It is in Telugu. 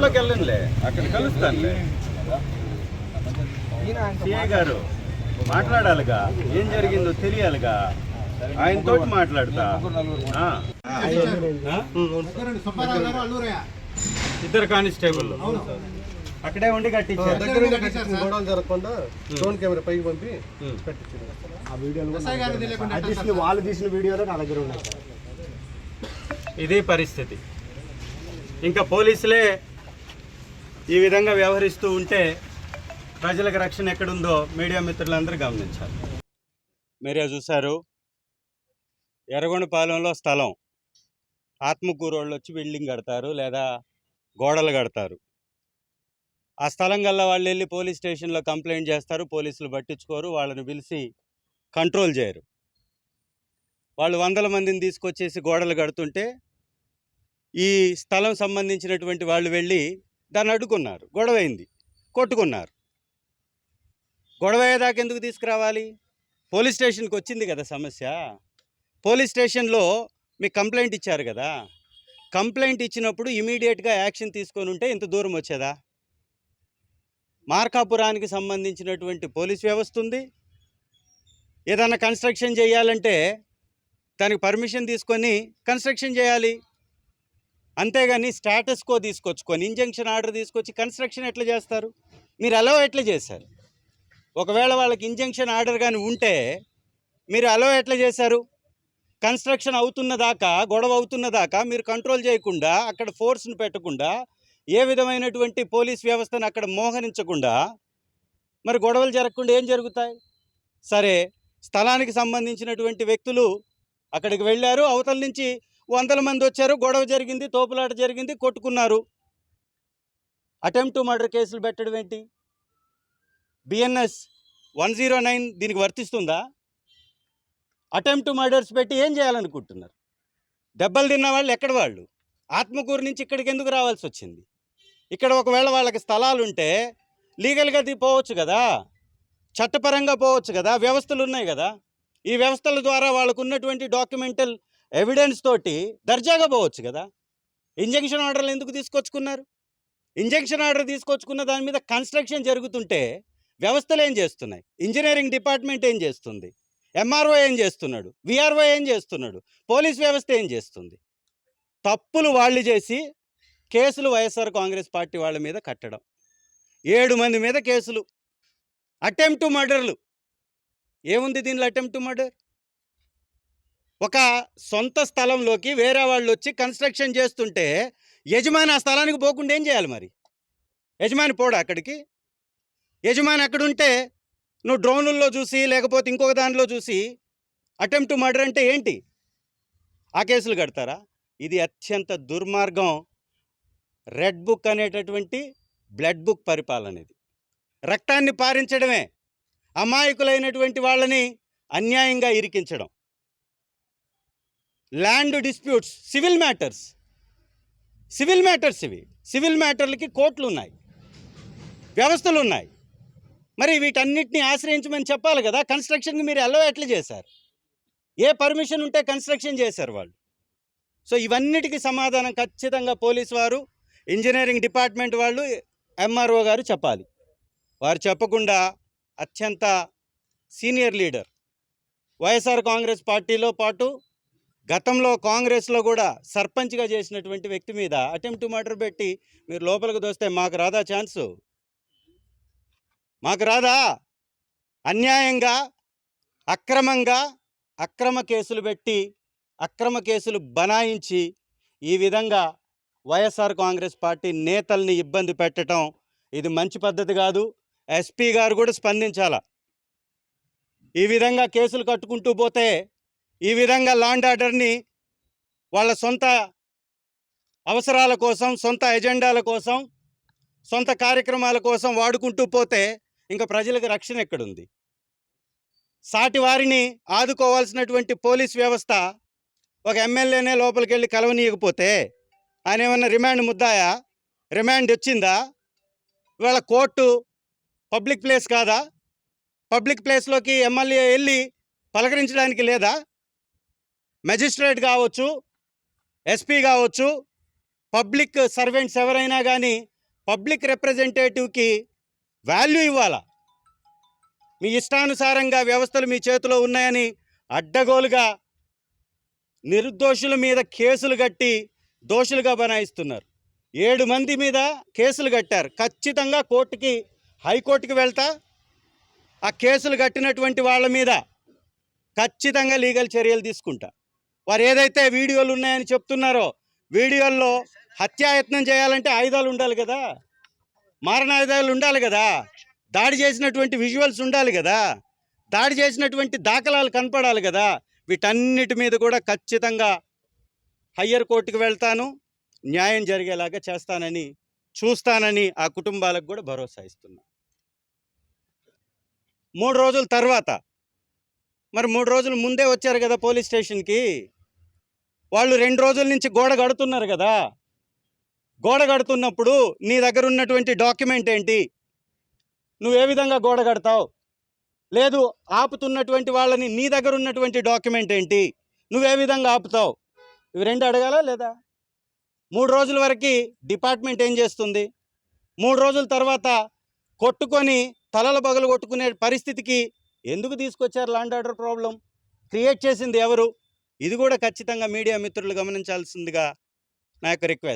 లోపలికి వెళ్ళండిలే, అక్కడ కలుస్తానులే. సిఐ గారు మాట్లాడాలిగా, ఏం జరిగిందో తెలియాలిగా, ఆయనతో మాట్లాడతా. ఇద్దరు కానిస్టేబుల్ అక్కడే ఉండి కట్టించారు. గొడవలు జరగకుండా డ్రోన్ కెమెరా పైకి పంపి కట్టించారు. ఆ వీడియోలు వాళ్ళు తీసిన వీడియోలో నా దగ్గర ఉన్నాయి. ఇది పరిస్థితి. ఇంకా పోలీసులే ఈ విధంగా వ్యవహరిస్తూ ఉంటే ప్రజలకు రక్షణ ఎక్కడుందో మీడియా మిత్రులందరూ గమనించాలి. మీరే చూశారు, ఎర్రగొండపాలెంలో స్థలం ఆత్మకూరు వాళ్ళు వచ్చి బిల్డింగ్ కడతారు లేదా గోడలు కడతారు. ఆ స్థలం గల్లా వాళ్ళు వెళ్ళి పోలీస్ స్టేషన్లో కంప్లైంట్ చేస్తారు, పోలీసులు పట్టించుకోరు, వాళ్ళని పిలిచి కంట్రోల్ చేయరు. వాళ్ళు వందల మందిని తీసుకొచ్చేసి గోడలు కడుతుంటే ఈ స్థలం సంబంధించినటువంటి వాళ్ళు వెళ్ళి దాన్ని అడ్డుకున్నారు, గొడవైంది, కొట్టుకున్నారు. గొడవ అయ్యేదాకా ఎందుకు తీసుకురావాలి? పోలీస్ స్టేషన్కి వచ్చింది కదా సమస్య. పోలీస్ స్టేషన్లో మీకు కంప్లైంట్ ఇచ్చారు కదా, కంప్లైంట్ ఇచ్చినప్పుడు ఇమీడియట్గా యాక్షన్ తీసుకొని ఉంటే ఇంత దూరం వచ్చేదా? మార్కాపురానికి సంబంధించినటువంటి పోలీస్ వ్యవస్థ ఉంది. ఏదన్నా కన్స్ట్రక్షన్ చేయాలంటే దానికి పర్మిషన్ తీసుకొని కన్స్ట్రక్షన్ చేయాలి. అంతేగాని స్టేటస్ కో తీసుకొచ్చుకొని ఇంజంక్షన్ ఆర్డర్ తీసుకొచ్చి కన్స్ట్రక్షన్ ఎట్లా చేస్తారు? మీరు అలో ఎట్లా చేశారు? ఒకవేళ వాళ్ళకి ఇంజంక్షన్ ఆర్డర్ కానీ ఉంటే మీరు అలో ఎట్లా చేశారు? కన్స్ట్రక్షన్ అవుతున్నదాకా, గొడవ అవుతున్నదాకా మీరు కంట్రోల్ చేయకుండా, అక్కడ ఫోర్స్ను పెట్టకుండా, ఏ విధమైనటువంటి పోలీస్ వ్యవస్థను అక్కడ మోహరించకుండా మరి గొడవలు జరగకుండా ఏం జరుగుతాయి? సరే, స్థలానికి సంబంధించినటువంటి వ్యక్తులు అక్కడికి వెళ్ళారు, అవతల నుంచి వందల మంది వచ్చారు, గొడవ జరిగింది, తోపులాట జరిగింది, కొట్టుకున్నారు. అటెంప్ట్ టు మర్డర్ కేసులు పెట్టడం ఏంటి? బిఎన్ఎస్ 109 దీనికి వర్తిస్తుందా? అటెంప్ట్ టు మర్డర్స్ పెట్టి ఏం చేయాలనుకుంటున్నారు? దెబ్బలు తిన్న వాళ్ళు ఎక్కడ వాళ్ళు? ఆత్మకూరు నుంచి ఇక్కడికి ఎందుకు రావాల్సి వచ్చింది? ఇక్కడ ఒకవేళ వాళ్ళకి స్థలాలు ఉంటే లీగల్గా పోవచ్చు కదా, చట్టపరంగా పోవచ్చు కదా, వ్యవస్థలు ఉన్నాయి కదా. ఈ వ్యవస్థల ద్వారా వాళ్ళకు ఉన్నటువంటి డాక్యుమెంటల్ ఎవిడెన్స్ తోటి దర్జాగా పోవచ్చు కదా. ఇంజంక్షన్ ఆర్డర్లు ఎందుకు తీసుకొచ్చుకున్నారు? ఇంజంక్షన్ ఆర్డర్ తీసుకొచ్చుకున్న దాని మీద కన్స్ట్రక్షన్ జరుగుతుంటే వ్యవస్థలు ఏం చేస్తున్నాయి? ఇంజనీరింగ్ డిపార్ట్మెంట్ ఏం చేస్తుంది? ఎంఆర్ఓ ఏం చేస్తున్నాడు? విఆర్ఓ ఏం చేస్తున్నాడు? పోలీస్ వ్యవస్థ ఏం చేస్తుంది? తప్పులు వాళ్ళు చేసి కేసులు వైఎస్ఆర్ కాంగ్రెస్ పార్టీ వాళ్ళ మీద కట్టడం, 7 మంది మీద కేసులు, అటెంప్ట్ టు మర్డర్లు. ఏముంది దీనిలో అటెంప్ట్ టు మర్డర్? ఒక సొంత స్థలంలోకి వేరే వాళ్ళు వచ్చి కన్స్ట్రక్షన్ చేస్తుంటే యజమాని ఆ స్థలానికి పోకుండా ఏం చేయాలి మరి? యజమాని పోడా అక్కడికి? యజమాని అక్కడుంటే నువ్వు డ్రోన్లలో చూసి లేకపోతే ఇంకొక దానిలో చూసి అటెంప్ట్ టు మర్డర్ అంటే ఏంటి? ఆ కేసులు కడతారా? ఇది అత్యంత దుర్మార్గం. రెడ్ బుక్ అనేటటువంటి బ్లడ్ బుక్ పరిపాలన. ఇది రక్తాన్ని పారించడమే, అమాయకులైనటువంటి వాళ్ళని అన్యాయంగా ఇరికించడం. ల్యాండ్ డిస్ప్యూట్స్, సివిల్ మ్యాటర్స్ ఇవి. సివిల్ మ్యాటర్లకి కోర్టులు ఉన్నాయి, వ్యవస్థలు ఉన్నాయి. మరి వీటన్నిటిని ఆశ్రయించమని చెప్పాలి కదా. కన్స్ట్రక్షన్కి మీరు అలో ఎట్లా చేశారు? ఏ పర్మిషన్ ఉంటే కన్స్ట్రక్షన్ చేశారు వాళ్ళు? సో ఇవన్నిటికీ సమాధానం ఖచ్చితంగా పోలీసు వారు, ఇంజనీరింగ్ డిపార్ట్మెంట్ వాళ్ళు, ఎంఆర్ఓ గారు చెప్పాలి. వారు చెప్పకుండా అత్యంత సీనియర్ లీడర్, వైఎస్ఆర్ కాంగ్రెస్ పార్టీలో పాటు గతంలో కాంగ్రెస్లో కూడా సర్పంచ్గా చేసినటువంటి వ్యక్తి మీద అటెంప్ట్ టు మర్డర్ పెట్టి మీరు లోపలికి దోస్తే మాకు రాదా ఛాన్సు? మాకు రాదా? అన్యాయంగా, అక్రమంగా, అక్రమ కేసులు పెట్టి, అక్రమ కేసులు బనాయించి ఈ విధంగా వైఎస్ఆర్ కాంగ్రెస్ పార్టీ నేతల్ని ఇబ్బంది పెట్టడం ఇది మంచి పద్ధతి కాదు. ఎస్పీ గారు కూడా స్పందించాలా. ఈ విధంగా కేసులు కట్టుకుంటూ పోతే, ఈ విధంగా లా అండ్ ఆర్డర్ని వాళ్ళ సొంత అవసరాల కోసం, సొంత ఎజెండాల కోసం, సొంత కార్యక్రమాల కోసం వాడుకుంటూ పోతే ఇంకా ప్రజలకు రక్షణ ఎక్కడుంది? సాటి వారిని ఆదుకోవాల్సినటువంటి పోలీస్ వ్యవస్థ ఒక ఎమ్మెల్యేనే లోపలికి వెళ్ళి కలవనీయకపోతే ఆయన ఏమన్నా రిమాండ్ ముద్దాయా? రిమాండ్ వచ్చిందా? ఇవాళ కోర్టు పబ్లిక్ ప్లేస్ కాదా? పబ్లిక్ ప్లేస్లోకి ఎమ్మెల్యే వెళ్ళి పలకరించడానికి లేదా? మెజిస్ట్రేట్ కావచ్చు, ఎస్పీ కావచ్చు, పబ్లిక్ సర్వెంట్స్ ఎవరైనా కానీ పబ్లిక్ రిప్రజెంటేటివ్కి వాల్యూ ఇవ్వాలా. మీ ఇష్టానుసారంగా వ్యవస్థలు మీ చేతిలో ఉన్నాయని అడ్డగోలుగా నిర్దోషుల మీద కేసులు కట్టి దోషులుగా బనాయిస్తున్నారు. 7 మంది మీద కేసులు కట్టారు. ఖచ్చితంగా హైకోర్టుకి వెళ్తా ఆ కేసులు కట్టినటువంటి వాళ్ళ మీద ఖచ్చితంగా లీగల్ చర్యలు తీసుకుంటా. వారు ఏదైతే వీడియోలు ఉన్నాయని చెప్తున్నారో, వీడియోల్లో హత్యాయత్నం చేయాలంటే ఆయుధాలు ఉండాలి కదా, మారణాయుధాలు ఉండాలి కదా, దాడి చేసినటువంటి విజువల్స్ ఉండాలి కదా, దాడి చేసినటువంటి దాఖలాలు కనపడాలి కదా. వీటన్నిటి మీద కూడా ఖచ్చితంగా హయ్యర్ కోర్టుకు వెళ్తాను, న్యాయం జరిగేలాగా చూస్తానని ఆ కుటుంబాలకు కూడా భరోసా ఇస్తున్నా. 3 రోజుల తర్వాత, మరి 3 రోజుల ముందే వచ్చారు కదా పోలీస్ స్టేషన్కి, వాళ్ళు 2 రోజుల నుంచి గోడ కడుతున్నారు కదా. గోడ కడుతున్నప్పుడు నీ దగ్గర ఉన్నటువంటి డాక్యుమెంట్ ఏంటి? నువ్వు ఏ విధంగా గోడ కడతావు? లేదు, ఆపుతున్నటువంటి వాళ్ళని నీ దగ్గర ఉన్నటువంటి డాక్యుమెంట్ ఏంటి? నువ్వే విధంగా ఆపుతావు? ఇవి 2 అడగాలా లేదా? 3 రోజుల వరకు డిపార్ట్మెంట్ ఏం చేస్తుంది? 3 రోజుల తర్వాత కొట్టుకొని తలల బగలు కొట్టుకునే పరిస్థితికి ఎందుకు తీసుకొచ్చారు? Law and order problem create చేసింది ఎవరు? ఇది కూడా ఖచ్చితంగా మీడియా మిత్రులు గమనించాల్సిందిగా నా యొక్క రిక్వెస్ట్.